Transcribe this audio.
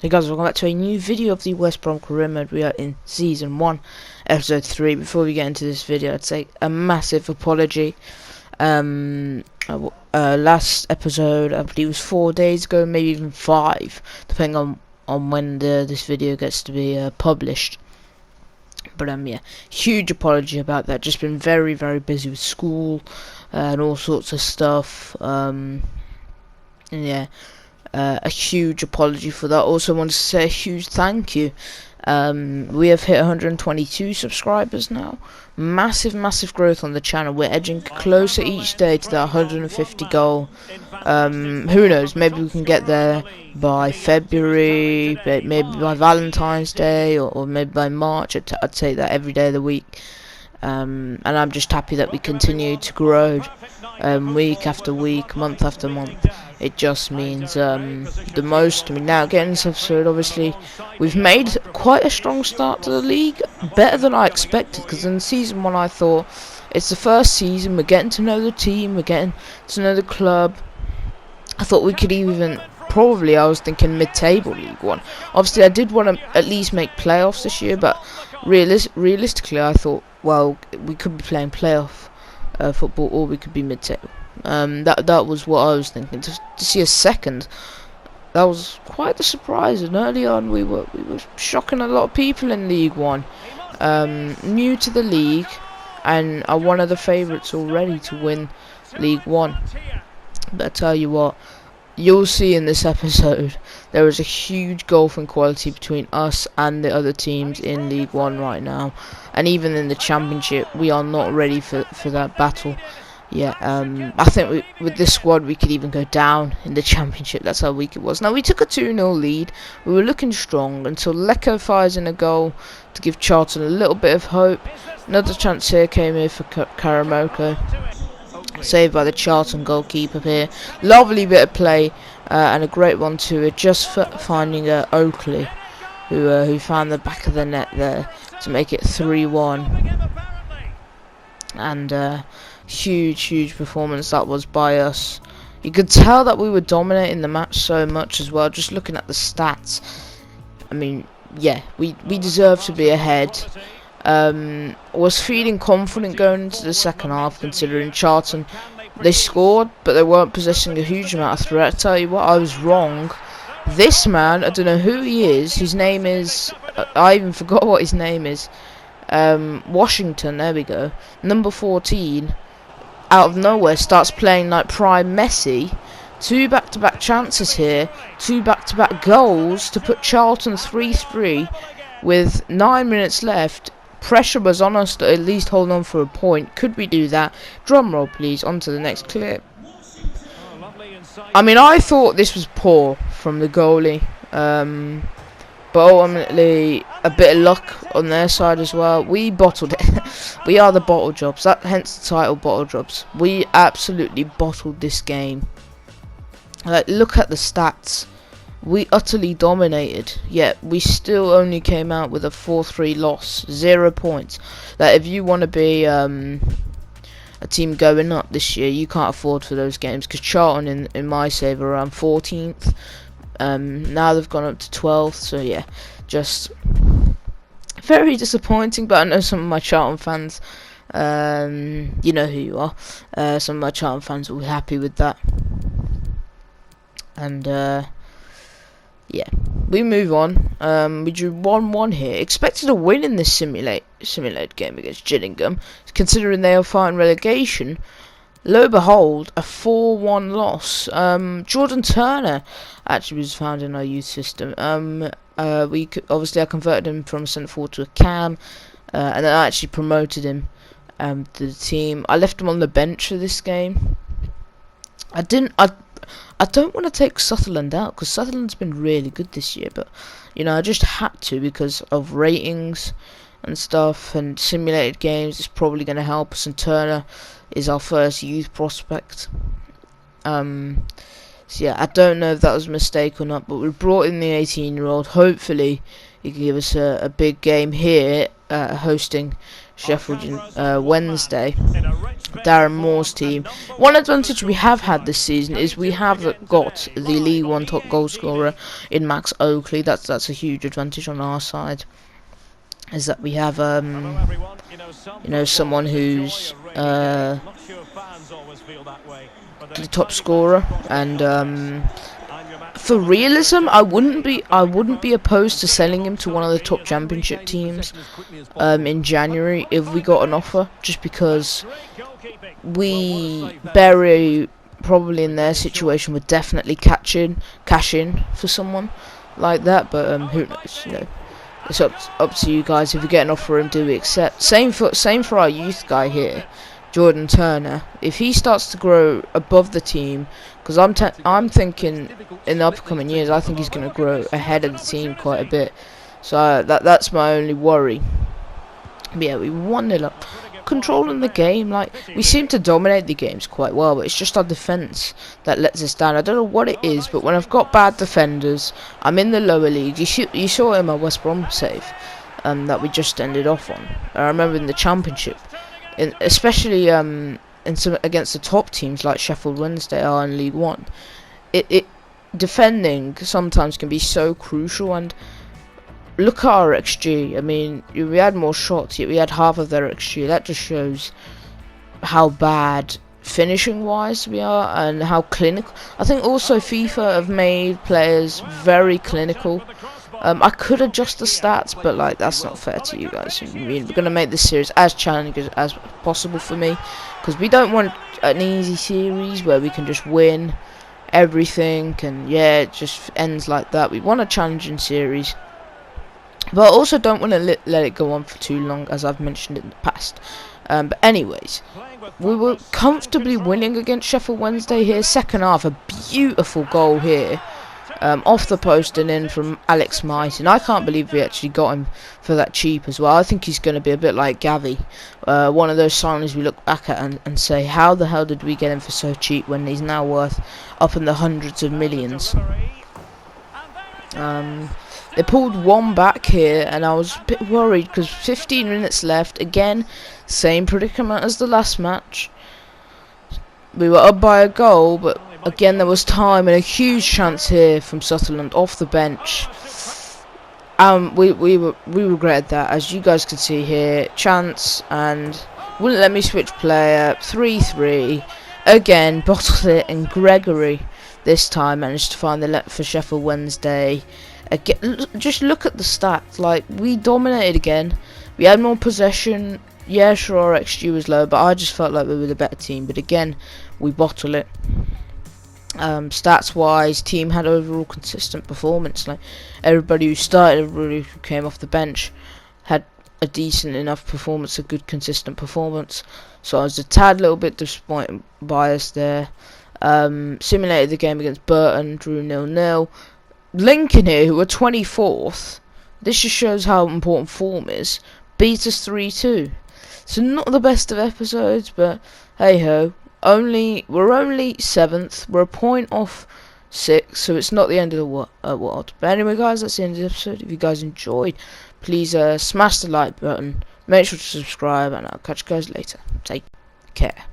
Hey guys, welcome back to a new video of the West Brom career mode. We are in Season 1, Episode 3. Before we get into this video, I'd say a massive apology. Last episode, I believe, was 4 days ago, maybe even 5, depending on when this video gets to be published. But yeah, huge apology about that. Just been very, very busy with school and all sorts of stuff. And yeah. A huge apology for that. Also want to say a huge thank you. We have hit 122 subscribers now. Massive growth on the channel. We're edging closer each day to that 150 goal. Who knows, maybe we can get there by February, maybe by Valentine's Day, or maybe by March. I'd say that every day of the week. And I'm just happy that we continue to grow week after week, month after month. It just means the most to me. Now, getting this episode, obviously, we've made quite a strong start to the league, better than I expected, because in Season 1 I thought, it's the first season, we're getting to know the team, we're getting to know the club. I thought we could even, probably, I was thinking mid-table League 1. Obviously, I did want to at least make playoffs this year, but realistically, I thought, well, we could be playing playoff football, or we could be mid-table. That was what I was thinking. To see a second, that was quite a surprise. And early on, we were shocking a lot of people in League 1. New to the league, and are one of the favourites already to win League 1. But I tell you what, you'll see in this episode, there is a huge gulf in quality between us and the other teams in League 1 right now. And even in the Championship, we are not ready for that battle. Yeah, I think with this squad we could even go down in the Championship. That's how weak it was. Now, we took a 2-0 lead. We were looking strong until Lecco fires in a goal to give Charlton a little bit of hope. Another chance here came here for Karamoko. Saved by the Charlton goalkeeper here. Lovely bit of play and a great one too. Just finding Oakley, who found the back of the net there to make it 3-1. And huge performance that was by us. You could tell that we were dominating the match so much as well. Just looking at the stats, I mean, yeah, we deserve to be ahead. Was feeling confident going into the second half, considering Charlton, they scored, but they weren't possessing a huge amount of threat. I tell you what, I was wrong. This man, I don't know who he is. His name is, I even forgot what his name is. Washington, there we go. Number 14, out of nowhere, starts playing like prime Messi. 2 back-to-back chances here, 2 back-to-back goals to put Charlton 3-3 with 9 minutes left. Pressure was on us to at least hold on for a point. Could we do that? Drum roll, please. On to the next clip. I mean, I thought this was poor from the goalie. But ultimately, a bit of luck on their side as well. We bottled it. We are the Bottlejobs. That hence the title, Bottlejobs. We absolutely bottled this game. Like, look at the stats. We utterly dominated. Yet we still only came out with a 4-3 loss. 0 points. Like, if you want to be a team going up this year, you can't afford for those games. Because Charlton, in my save, are around 14th. Now they've gone up to 12th, so yeah, just very disappointing. But I know some of my Charlton fans, you know who you are, some of my Charlton fans will be happy with that. And yeah, we move on. We drew 1-1 here. Expected a win in this simulated game against Gillingham, considering they are fighting relegation. Lo and behold, a 4-1 loss. Jordan Turner actually was found in our youth system. Obviously I converted him from a centre forward to a cam, and then I actually promoted him to the team. I left him on the bench for this game. I don't want to take Sutherland out, because Sutherland's been really good this year, but you know, I just had to because of ratings and stuff, and simulated games is probably going to help us. And Turner is our first youth prospect. So yeah, I don't know if that was a mistake or not, but we brought in the 18-year-old. Hopefully he can give us a big game here, hosting Sheffield Wednesday, Darren Moore's team. One advantage we have had this season is we have got the League One top goal scorer in Max Oakley. That's a huge advantage on our side. Is that we have someone who's the top scorer, and for realism, I wouldn't be opposed to selling him to one of the top championship teams in January if we got an offer, just because Barry probably in their situation would definitely cash in for someone like that, but who knows, it's up to you guys. If you get an offer and do we accept. Same for our youth guy here, Jordan Turner. If he starts to grow above the team, because I'm thinking in the upcoming years, I think he's going to grow ahead of the team quite a bit. So that's my only worry. But yeah, we 1-0 up, controlling the game. Like, we seem to dominate the games quite well, but it's just our defense that lets us down. I don't know what it is, but when I've got bad defenders, I'm in the lower league. You saw it in my West Brom save that we just ended off on. I remember in the Championship, especially against the top teams like Sheffield Wednesday are in League One. It defending sometimes can be so crucial. And look at our XG. I mean, we had more shots, yet we had half of their XG. That just shows how bad finishing wise we are and how clinical. I think also FIFA have made players very clinical. I could adjust the stats, but like, that's not fair to you guys. I mean, we're gonna make this series as challenging as possible for me, because we don't want an easy series where we can just win everything and yeah, it just ends like that. We want a challenging series, but I also don't want to let it go on for too long, as I've mentioned in the past. But anyways, we were comfortably winning against Sheffield Wednesday here. Second half, a beautiful goal here. Off the post and in from Alex Mighton. I can't believe we actually got him for that cheap as well. I think he's going to be a bit like Gavi. One of those signings we look back at and say, how the hell did we get him for so cheap when he's now worth up in the hundreds of millions. They pulled one back here, and I was a bit worried because 15 minutes left. Again, same predicament as the last match. We were up by a goal, but again there was time and a huge chance here from Sutherland off the bench. We regretted that, as you guys can see here. Chance, and wouldn't let me switch player. 3-3 again, bottled it, and Gregory this time managed to find the net for Sheffield Wednesday. Again, just look at the stats. Like, we dominated again. We had more possession. Yeah, sure, our XG was low, but I just felt like we were the better team. But again, we bottle it. Stats wise, team had overall consistent performance. Like, everybody who started, everybody who came off the bench had a decent enough performance, a good consistent performance. So I was a tad little bit disappointed by us there. Simulated the game against Burton, drew 0-0. Lincoln here, who were 24th, this just shows how important form is, beat us 3-2. So not the best of episodes, but hey ho. We're only 7th. We're a point off 6th, so it's not the end of the world. But anyway, guys, that's the end of the episode. If you guys enjoyed, please smash the like button. Make sure to subscribe, and I'll catch you guys later. Take care.